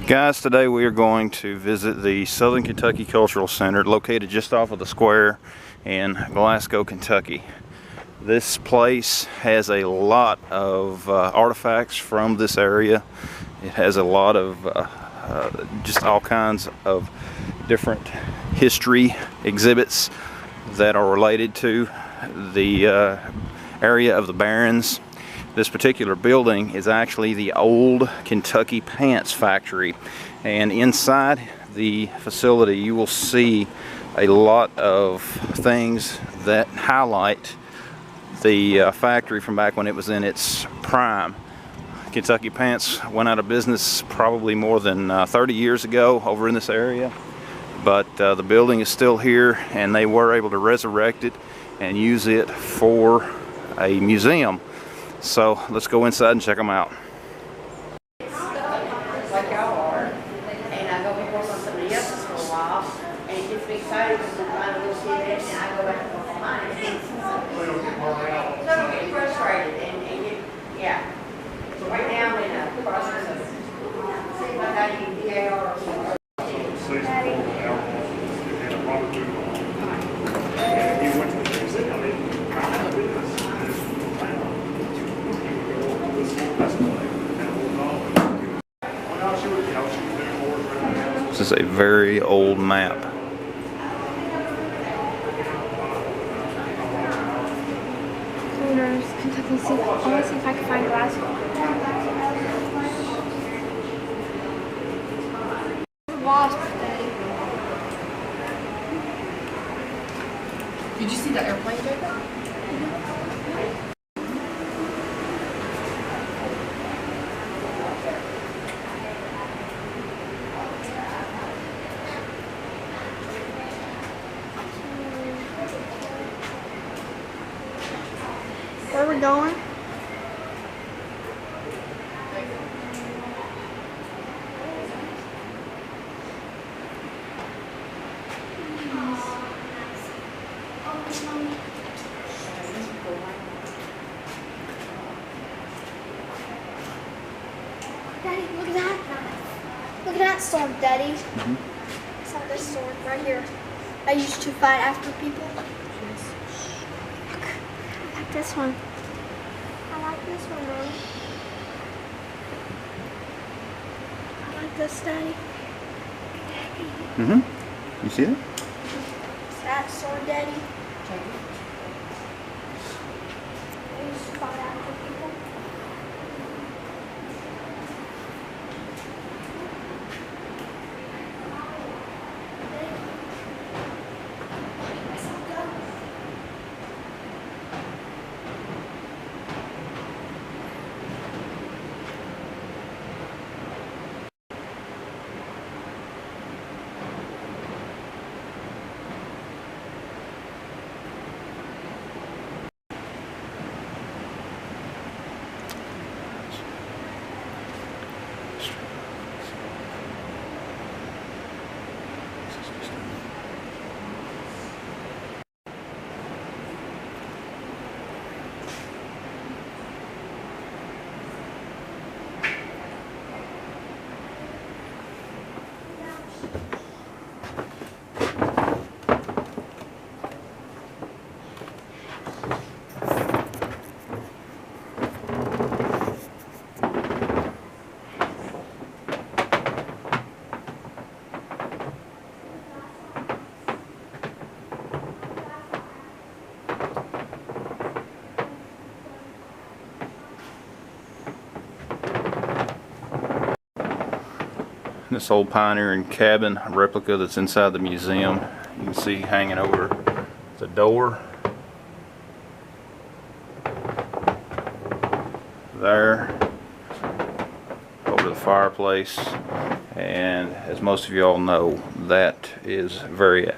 Guys, today we are going to visit the Southern Kentucky Cultural Center, located just off of the square in Glasgow, Kentucky. This place has a lot of artifacts from this area. It has a lot of just all kinds of different history exhibits that are related to the area of the Barrens. This particular building is actually the old Kentucky pants factory, and inside the facility you will see a lot of things that highlight the factory from back when it was in its prime. Kentucky Pants went out of business probably more than 30 years ago over in this area, but the building is still here, and they were able to resurrect it and use it for a museum. So let's go inside and check them out. Like y'all are, and I go before somebody else's for a while, and it gets me excited because I'm trying to go see it, and I go back and forth behind it. So I get frustrated, and get, yeah. So right now I'm in a process of seeing like how you can DAR or something. This is a very old map. Owners, Kentucky. I want to see if I can find Glasgow. Wasp Day. Did you see the airplane, Jacob? Where are we going? Daddy, look at that. Look at that sword, Daddy. I saw this sword right here. I used to fight after people. Look, I like this one. I like this one, Mom. I like this, Daddy. You see it? Is that sword, Daddy? I used to fight after people. This old pioneering cabin replica that's inside the museum. You can see hanging over the door there, over the fireplace, and as most of you all know, that is very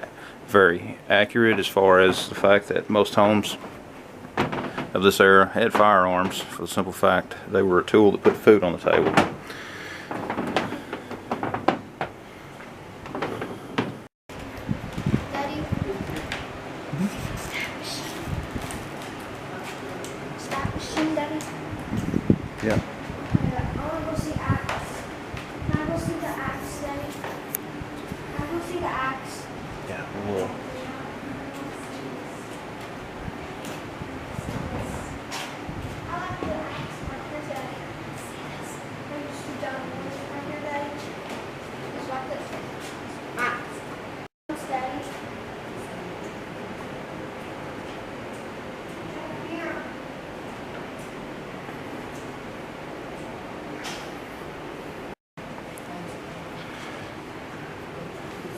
accurate as far as the fact that most homes of this era had firearms, for the simple fact they were a tool that put food on the table. Daddy? Yeah. I want to go see Atlas. Can I go see the Atlas? cool.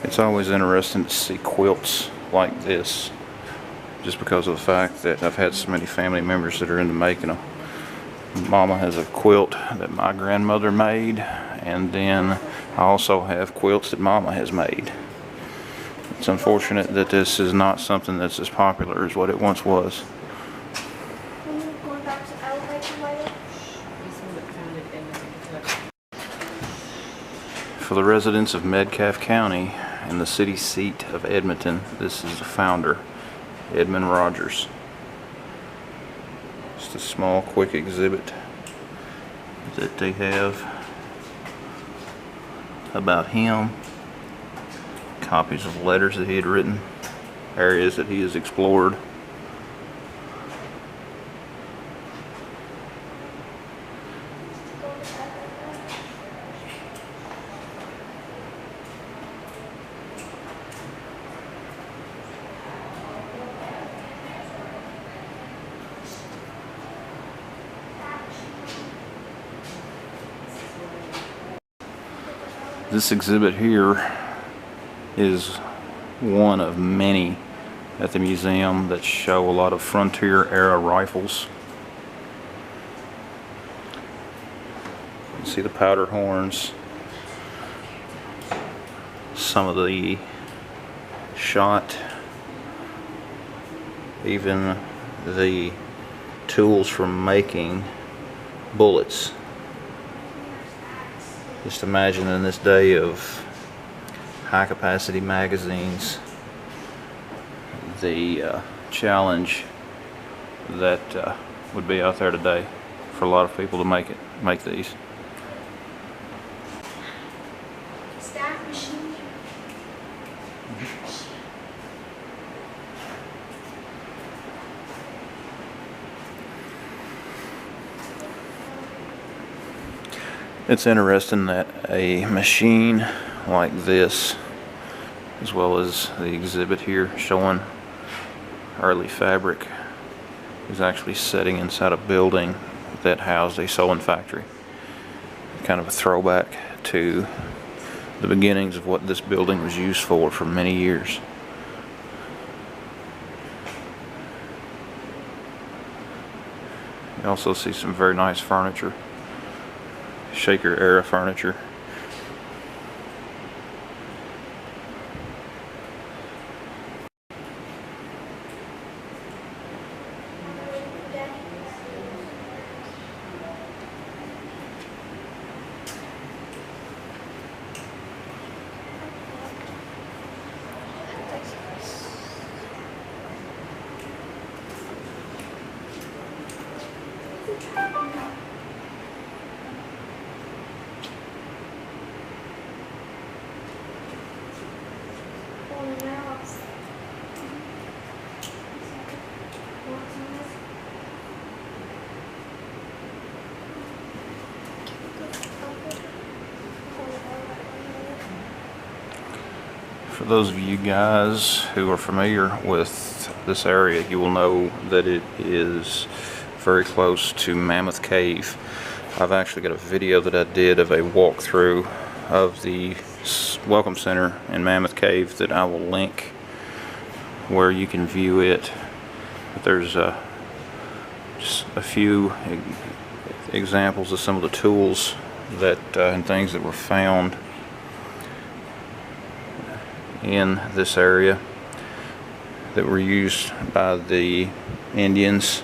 It's always interesting to see quilts like this, just because of the fact that I've had so many family members that are into making them. Mama has a quilt that my grandmother made, and then I also have quilts that Mama has made. It's unfortunate that this is not something that's as popular as what it once was. Going back to elevator later. For the residents of Metcalfe County and the city seat of Edmonton, this is the founder, Edmund Rogers. Just a small, quick exhibit that they have about him. Copies of letters that he had written, areas that he has explored. This exhibit here is one of many at the museum that show a lot of frontier era rifles. You can see the powder horns, some of the shot, even the tools for making bullets. Just imagine in this day of high capacity magazines, the challenge that would be out there today for a lot of people to make these. Stack machine. It's interesting that a machine like this, as well as the exhibit here showing early fabric, is actually sitting inside a building that housed a sewing factory. Kind of a throwback to the beginnings of what this building was used for many years. You also see some very nice furniture, Shaker era furniture. For those of you guys who are familiar with this area, you will know that it is very close to Mammoth Cave. I've actually got a video that I did of a walkthrough of the Welcome Center in Mammoth Cave that I will link where you can view it. But there's just a few examples of some of the tools that and things that were found in this area that were used by the Indians.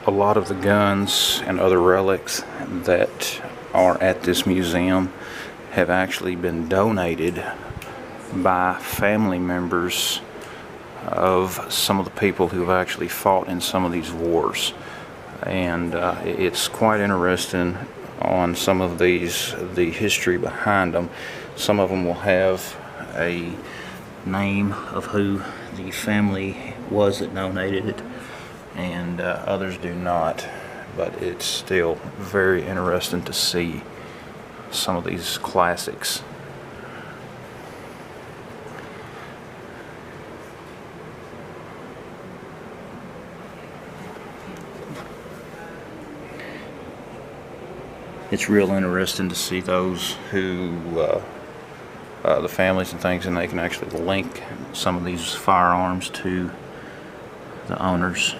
A lot of the guns and other relics that are at this museum have actually been donated by family members of some of the people who have actually fought in some of these wars. And it's quite interesting on some of these, the history behind them. Some of them will have a name of who the family was that donated it, and others do not. But it's still very interesting to see some of these classics. It's real interesting to see those who, the families and things, and they can actually link some of these firearms to the owners.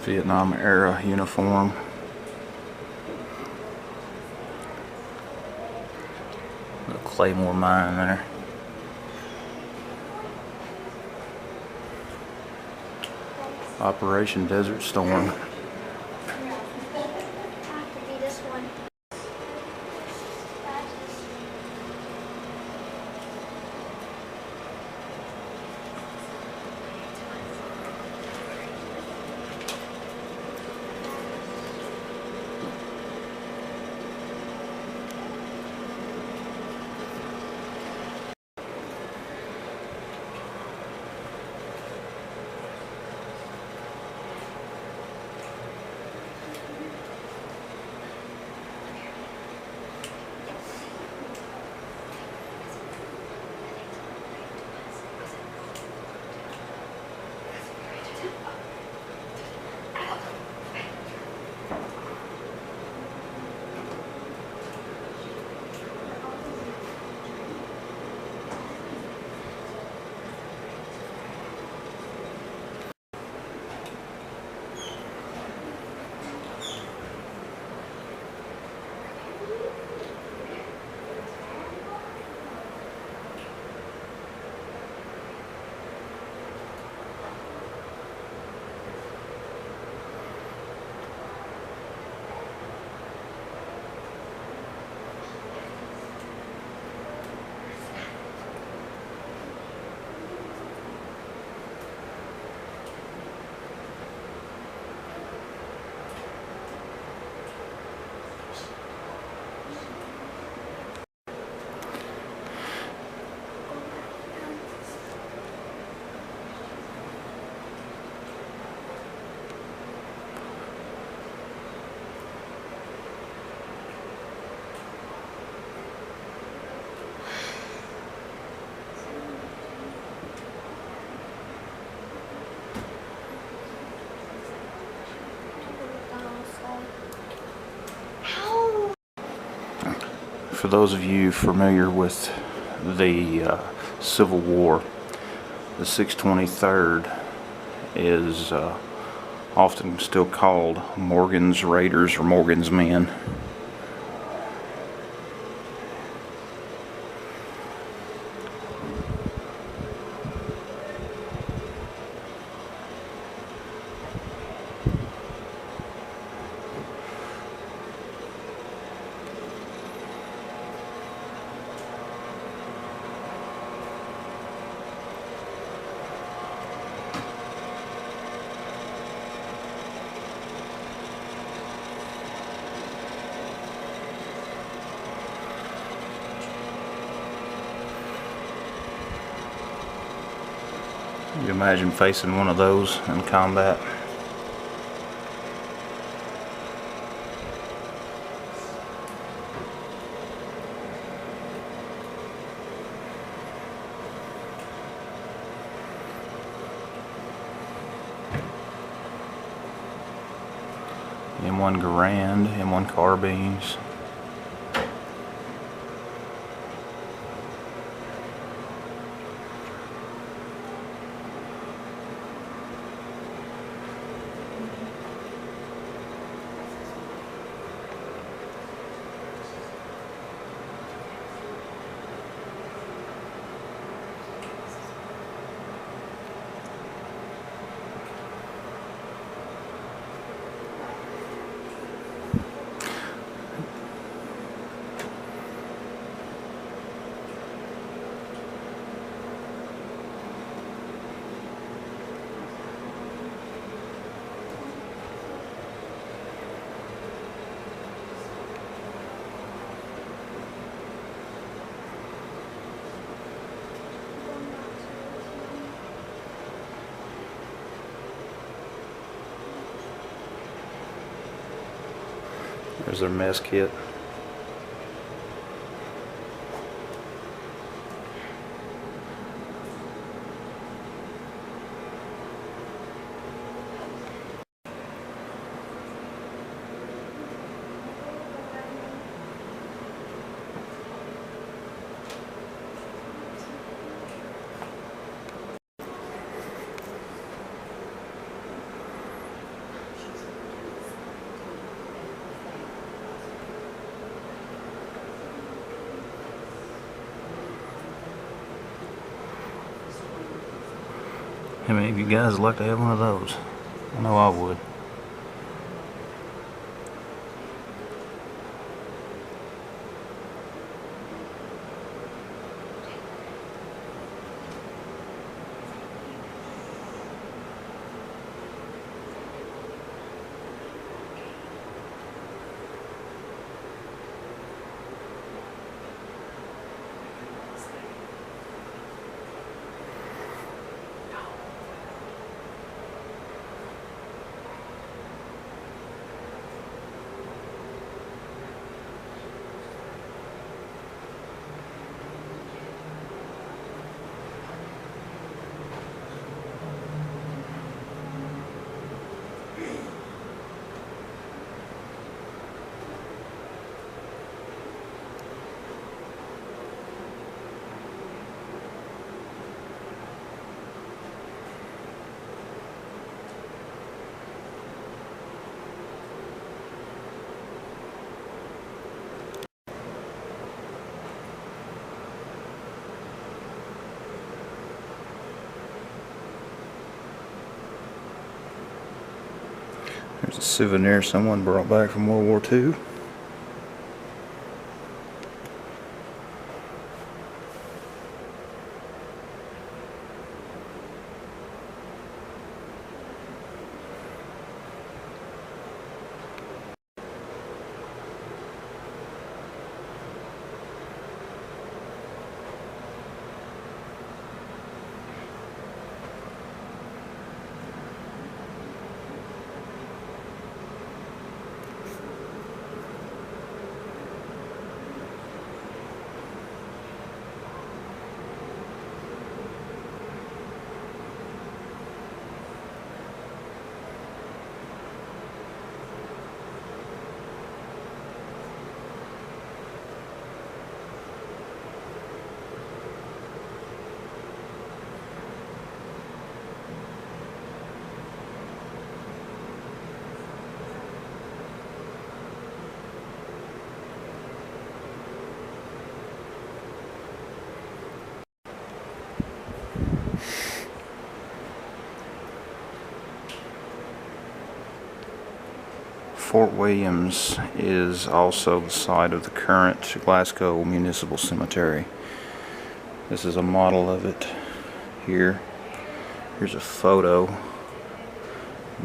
Vietnam era uniform. The Claymore mine there. Operation Desert Storm. For those of you familiar with the Civil War, the 623rd is often still called Morgan's Raiders or Morgan's Men. You imagine facing one of those in combat? M1 Garand, M1 carbines. There's their mess kit. How many of you guys would like to have one of those? I know I would. There's a souvenir someone brought back from World War II. Fort Williams is also the site of the current Glasgow Municipal Cemetery. This is a model of it here. Here's a photo.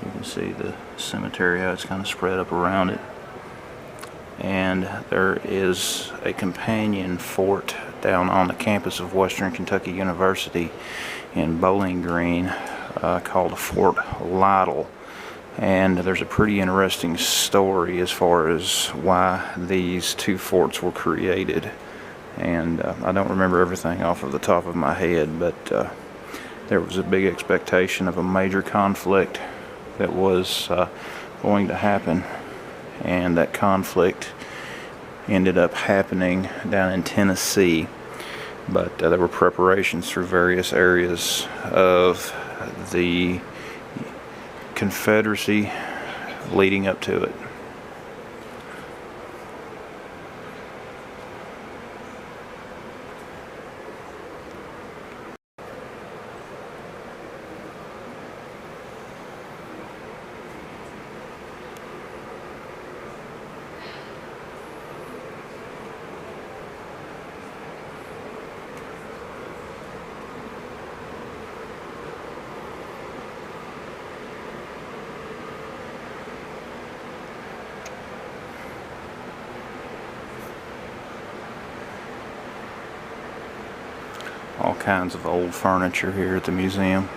You can see the cemetery, how it's kind of spread up around it. And there is a companion fort down on the campus of Western Kentucky University in Bowling Green called Fort Lytle. And there's a pretty interesting story as far as why these two forts were created. And I don't remember everything off of the top of my head, but there was a big expectation of a major conflict that was going to happen and that conflict ended up happening down in Tennessee. But there were preparations through various areas of the Confederacy leading up to it. All kinds of old furniture here at the museum.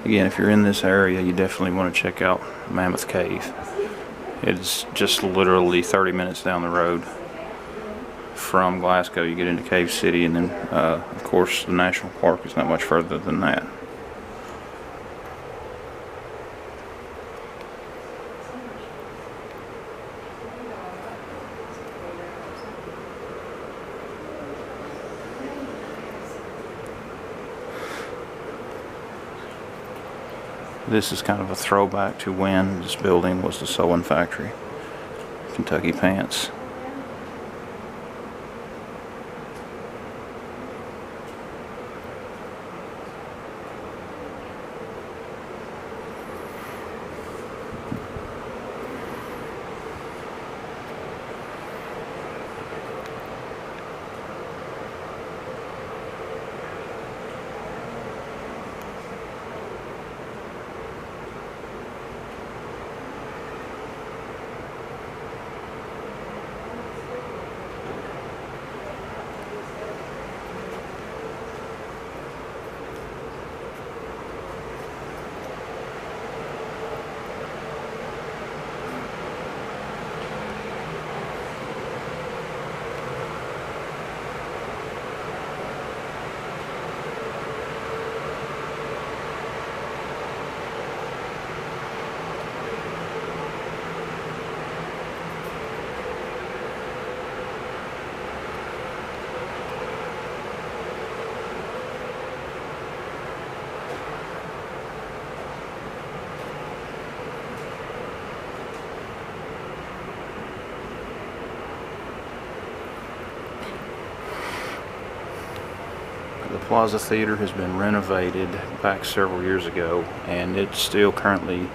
Again, if you're in this area, you definitely want to check out Mammoth Cave. It's just literally 30 minutes down the road from Glasgow. You get into Cave City, and then, of course, the National Park is not much further than that. This is kind of a throwback to when this building was the sewing factory, Kentucky Pants. The Plaza Theater has been renovated back several years ago, and it's still currently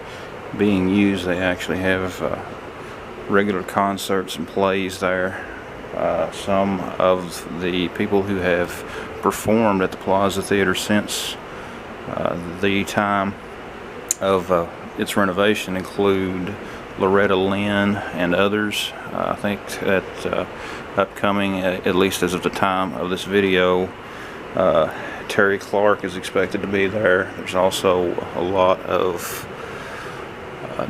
being used. They actually have regular concerts and plays there. Some of the people who have performed at the Plaza Theater since the time of its renovation include Loretta Lynn and others. I think that upcoming, at least as of the time of this video, Terry Clark is expected to be there. There's also a lot of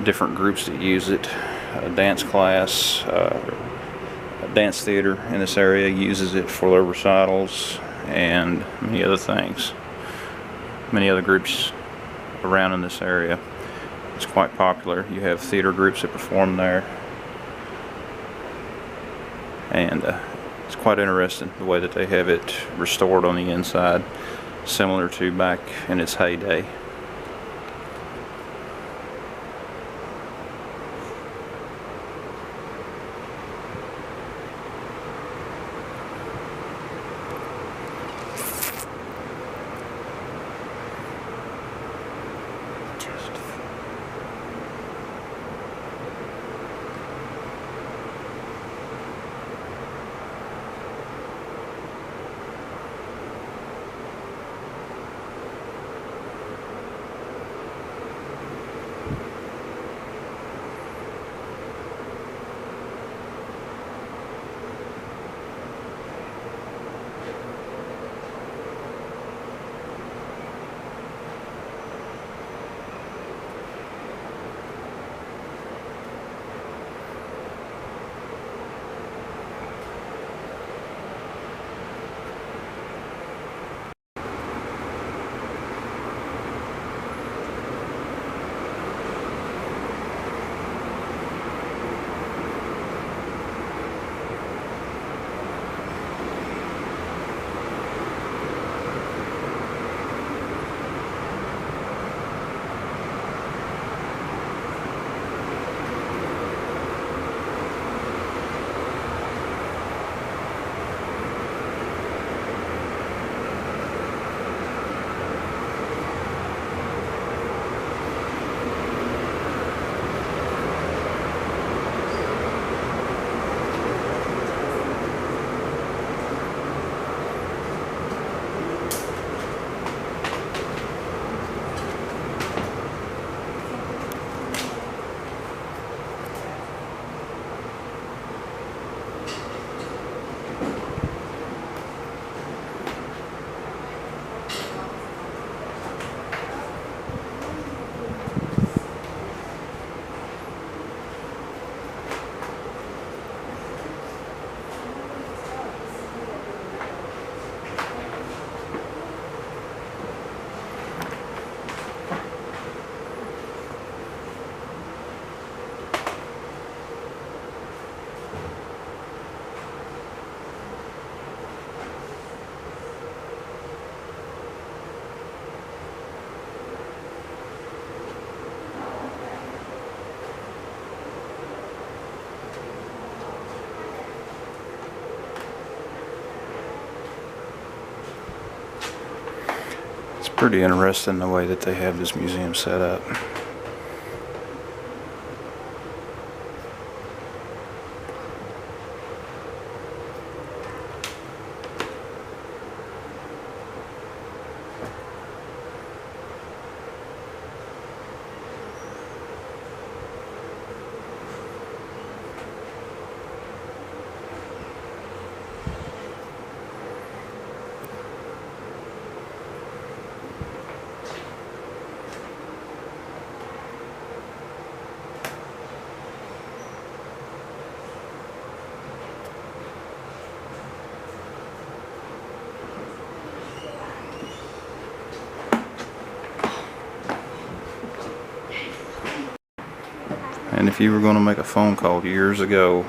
different groups that use it. Dance class, dance theater in this area uses it for their recitals and many other things. Many other groups around in this area. It's quite popular. You have theater groups that perform there, and it's quite interesting the way that they have it restored on the inside, similar to back in its heyday. Pretty interesting the way that they have this museum set up. And if you were going to make a phone call years ago,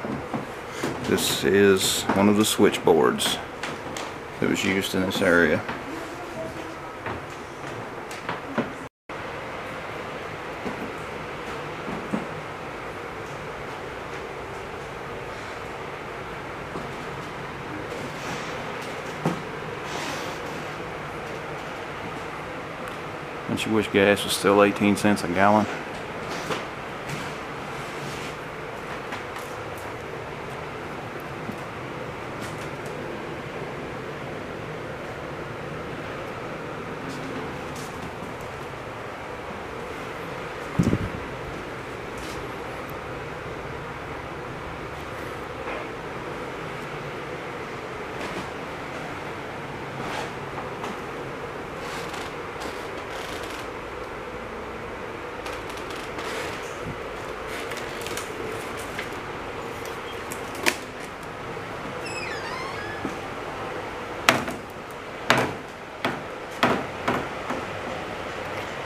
this is one of the switchboards that was used in this area. Don't you wish gas was still 18 cents a gallon?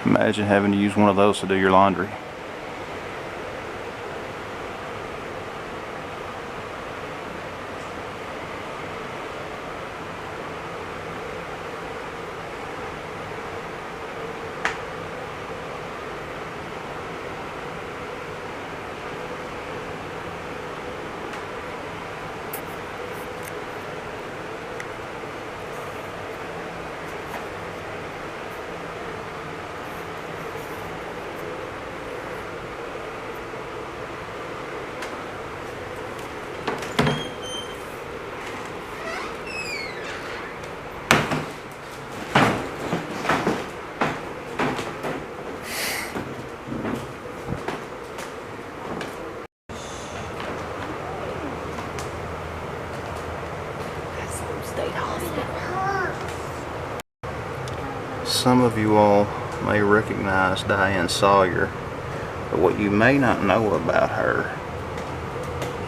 Imagine having to use one of those to do your laundry. Some of you all may recognize Diane Sawyer, but what you may not know about her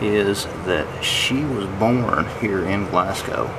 is that she was born here in Glasgow.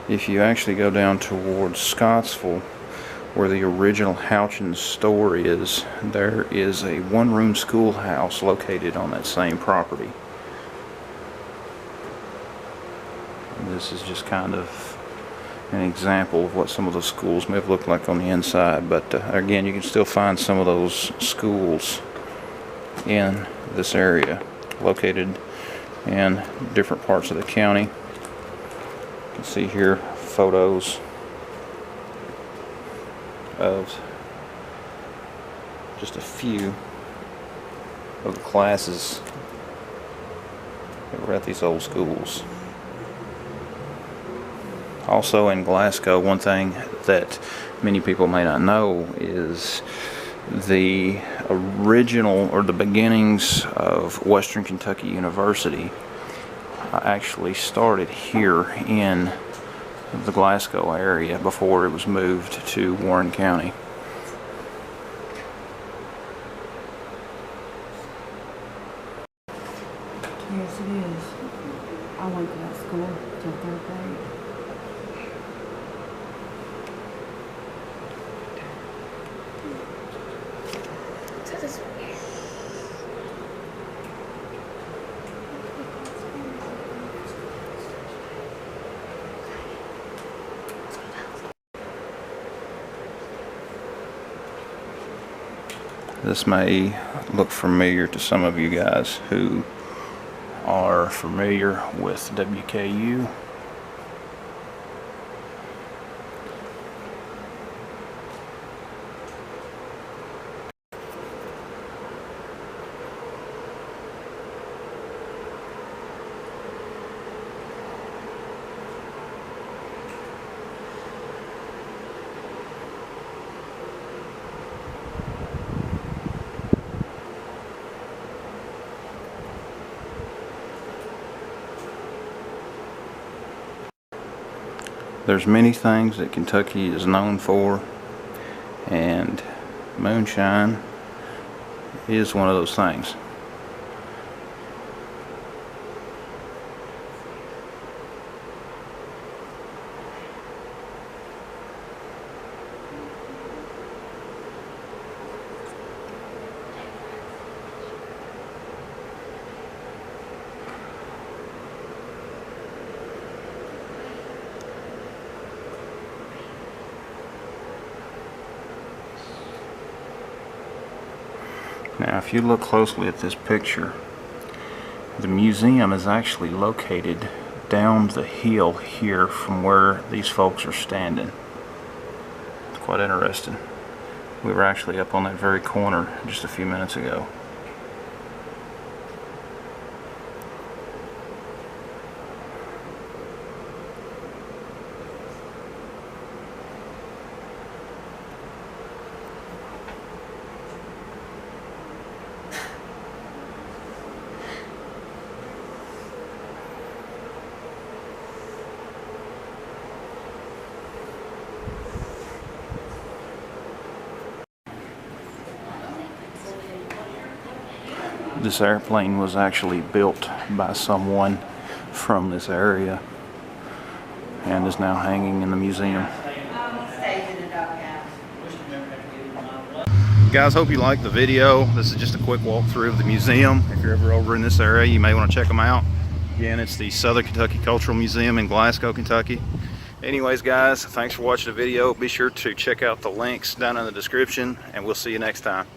If you actually go down towards Scottsville, where the original Houchins store is, there is a one-room schoolhouse located on that same property. And this is just kind of an example of what some of those schools may have looked like on the inside, but again, you can still find some of those schools in this area, located in different parts of the county. You can see here photos of just a few of the classes that were at these old schools. Also in Glasgow, one thing that many people may not know is the original, or the beginnings of Western Kentucky University actually started here in the Glasgow area before it was moved to Warren County. Yes, it is. I went to that school till third grade. So this way. This may look familiar to some of you guys who are familiar with WKU. There's many things that Kentucky is known for, and moonshine is one of those things. Now, if you look closely at this picture, the museum is actually located down the hill here from where these folks are standing. It's quite interesting. We were actually up on that very corner just a few minutes ago. This airplane was actually built by someone from this area and is now hanging in the museum. Guys, hope you liked the video. This is just a quick walkthrough of the museum. If you're ever over in this area, you may want to check them out. Again, it's the Southern Kentucky Cultural Museum in Glasgow, Kentucky. Anyways, guys, thanks for watching the video. Be sure to check out the links down in the description, and we'll see you next time.